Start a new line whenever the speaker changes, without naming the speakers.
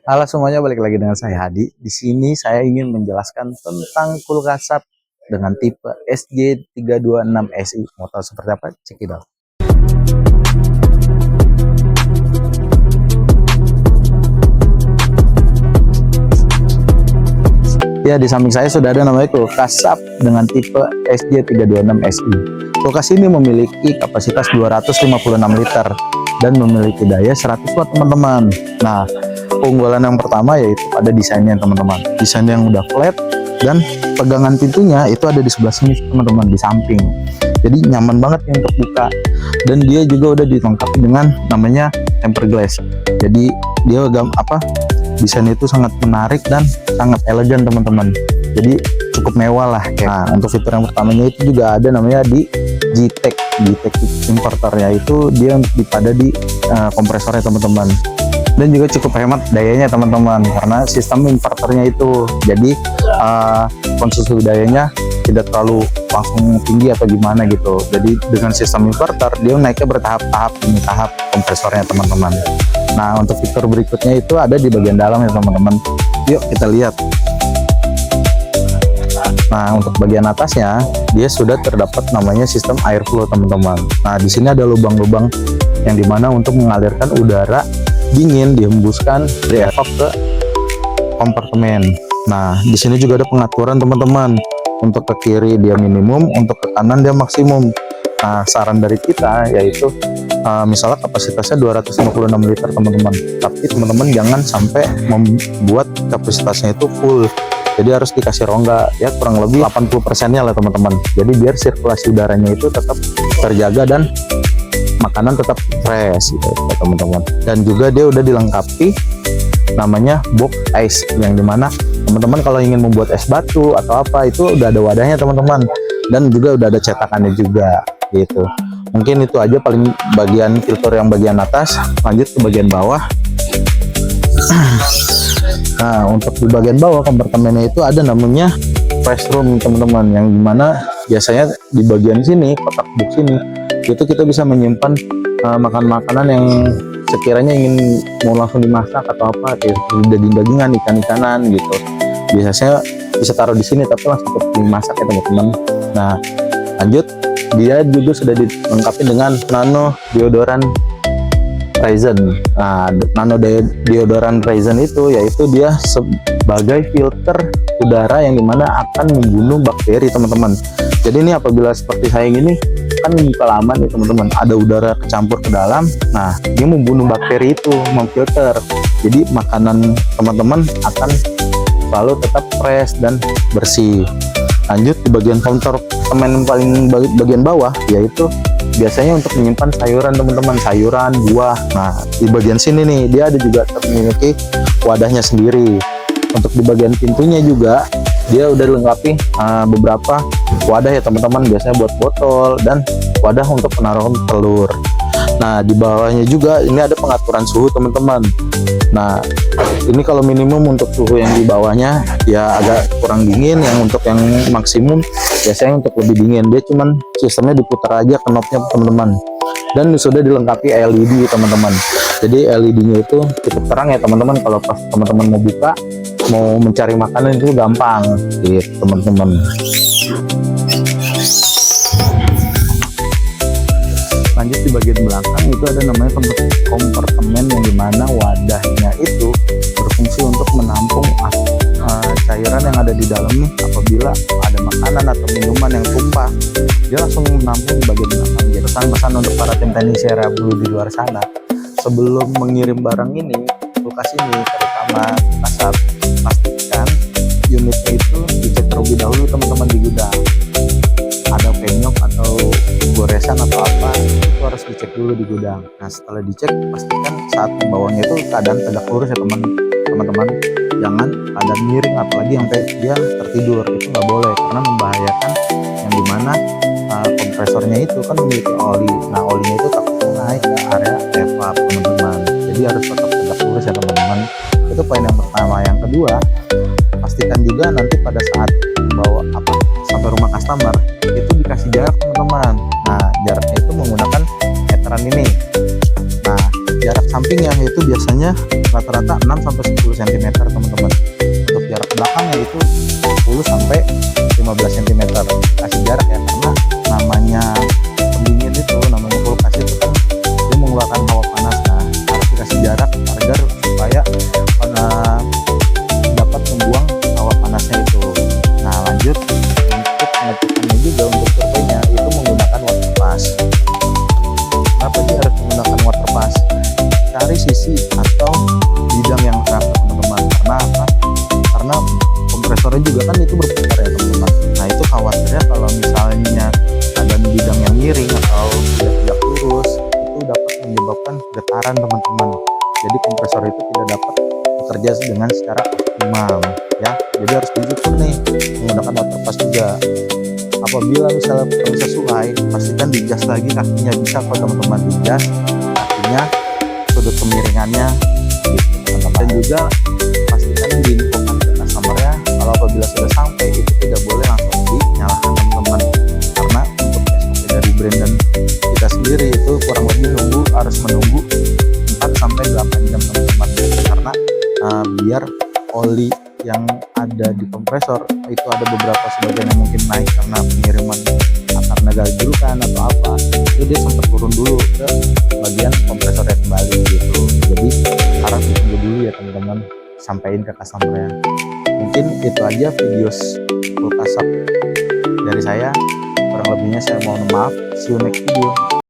Halo semuanya, balik lagi dengan saya Hadi. Di sini saya ingin menjelaskan tentang kulkas SAP dengan tipe SJ326SI. Mau tahu seperti apa? Cek it out. Ya, di samping saya sudah ada namanya kulkas SAP dengan tipe SJ326SI. Kulkas ini memiliki kapasitas 256 liter dan memiliki daya 100 watt teman-teman. Nah, keunggulan yang pertama yaitu pada desainnya teman-teman. Desain yang udah flat dan pegangan pintunya itu ada di sebelah sini teman-teman, di samping. Jadi nyaman banget nih untuk buka. Dan dia juga udah dilengkapi dengan namanya tempered glass. Jadi dia desainnya itu sangat menarik dan sangat elegan teman-teman. Jadi cukup mewah lah. Nah, untuk fitur yang pertamanya itu juga ada namanya di G-Tech inverter, yaitu dia pada di kompresornya teman-teman. Dan juga cukup hemat dayanya teman-teman, karena sistem inverternya itu jadi konsumsi dayanya tidak terlalu langsung tinggi atau gimana gitu. Jadi dengan sistem inverter dia naiknya bertahap-tahap demi tahap kompresornya teman-teman. Nah, untuk fitur berikutnya itu ada di bagian dalam ya teman-teman. Yuk kita lihat. Nah, untuk bagian atasnya dia sudah terdapat namanya sistem airflow teman-teman. Nah, di sini ada lubang-lubang yang dimana untuk mengalirkan udara dingin dihembuskan dari evap ke kompartemen. Nah, di sini juga ada pengaturan teman-teman. Untuk ke kiri dia minimum, untuk ke kanan dia maksimum. Nah, saran dari kita yaitu misalnya kapasitasnya 256 liter teman-teman, tapi teman-teman jangan sampai membuat kapasitasnya itu full. Jadi harus dikasih rongga ya kurang lebih 80%-nya lah teman-teman. Jadi biar sirkulasi udaranya itu tetap terjaga dan makanan tetap fresh gitu ya teman-teman. Dan juga dia udah dilengkapi namanya box ice, yang dimana teman-teman kalau ingin membuat es batu atau apa itu udah ada wadahnya teman-teman, dan juga udah ada cetakannya juga gitu. Mungkin itu aja paling bagian filter yang bagian atas. Lanjut ke bagian bawah. Nah, untuk di bagian bawah kompartemennya itu ada namanya fresh room teman-teman, yang dimana biasanya di bagian sini kotak box ini itu kita bisa menyimpan makanan-makanan yang sekiranya ingin mau langsung dimasak atau apa, kayak daging-dagingan, ikan-ikanan gitu. Biasanya bisa taruh di sini tapi langsung dimasak ya teman-teman. Nah, lanjut, dia juga sudah dilengkapi dengan nano deodoran Ryzen. Nah, nano deodoran Ryzen itu yaitu dia sebagai filter udara yang dimana akan membunuh bakteri teman-teman. Jadi ini apabila seperti saya gini kan buka lama nih teman-teman, ada udara kecampur ke dalam. Nah, dia membunuh bakteri itu, memfilter. Jadi makanan teman-teman akan selalu tetap fresh dan bersih. Lanjut di bagian kompartemen paling bagian bawah, yaitu biasanya untuk menyimpan sayuran teman-teman, sayuran, buah. Nah, di bagian sini nih dia ada juga memiliki wadahnya sendiri. Untuk di bagian pintunya juga dia udah dilengkapi beberapa wadah ya teman-teman, biasanya buat botol dan wadah untuk penaruhan telur. Nah, di bawahnya juga ini ada pengaturan suhu teman-teman. Nah, ini kalau minimum untuk suhu yang di bawahnya ya agak kurang dingin, yang untuk yang maksimum biasanya untuk lebih dingin. Dia cuman sistemnya diputar aja knobnya teman-teman, dan sudah dilengkapi LED teman-teman. Jadi LED-nya itu cukup terang ya teman-teman, kalau pas teman-teman mau buka mau mencari makanan itu gampang gitu teman-teman. Lanjut di bagian belakang itu ada namanya kompartemen, yang dimana wadahnya itu berfungsi untuk menampung cairan yang ada di dalam nih. Apabila ada makanan atau minuman yang tumpah, dia langsung menampung di bagian belakang. Jadi pesan-pesan untuk para tim teknisi Rabu di luar sana, sebelum mengirim barang ini, kulkas ini terutama kasar, pastikan unitnya itu dicek terlebih dahulu teman-teman di gudang. Ada penyok atau goresan atau apa itu harus dicek dulu di gudang. Nah, setelah dicek pastikan saat membawanya itu keadaan tegak lurus ya teman-teman. Jangan keadaan miring, apalagi sampai dia tertidur, itu nggak boleh karena membahayakan, yang dimana kompresornya itu kan memiliki oli. Nah, olinya itu takut naik ke area evap teman-teman. Jadi harus tetap tegak lurus ya teman-teman. Itu poin yang pertama. Yang kedua, pastikan juga nanti pada saat membawa sampai rumah customer itu dikasih jarak teman-teman. Nah, jaraknya itu menggunakan meteran ini. Nah, jarak sampai sampingnya itu biasanya rata-rata 6 sampai 10 cm teman-teman. Untuk jarak belakangnya itu 10 sampai 15 cm. Kasih jarak ya, karena namanya pendingin itu, namanya kulkas itu kan dia mengeluarkan hawa panas. Nah, harus dikasih jarak agar supaya dapat membuang hawa panasnya itu. Nah, lanjut untuk pengecekannya juga untuk surveinya itu menggunakan water pass. Kenapa dia harus menggunakan water pass? Cari sisi atau bidang yang rata teman-teman. Karena apa? Karena kompresornya juga kan itu berputar ya teman-teman. Nah, itu khawatirnya kalau misalnya ada bidang yang miring atau tidak lurus, itu dapat menyebabkan getaran teman-teman. Jadi kompresor itu tidak dapat bekerja dengan secara optimal ya. Jadi harus diukur nih menggunakan water pass juga. Apabila misalnya belum sesuai, pastikan digas lagi kakinya. Bisa kok teman-teman, digas kakinya, sudut kemiringannya gitu teman-teman. Dan juga pastikan diinfokan ke customer-nya kalau apabila sudah sampai itu tidak boleh langsung dinyalakan teman-teman, karena untuk SOP dari brand dan kita sendiri itu kurang lebih harus menunggu 4 sampai 8 jam teman-teman, karena biar oli yang ada di kompresor itu ada beberapa sebagian yang mungkin naik karena pengiriman karena gajrukan atau apa, itu dia sempat turun dulu ke bagian kompresornya kembali gitu. Jadi harus ditunggu dulu ya teman-teman, sampaikan ke customer-nya. Mungkin itu aja video kulkas dari saya, kurang lebihnya saya mohon maaf. See you next video.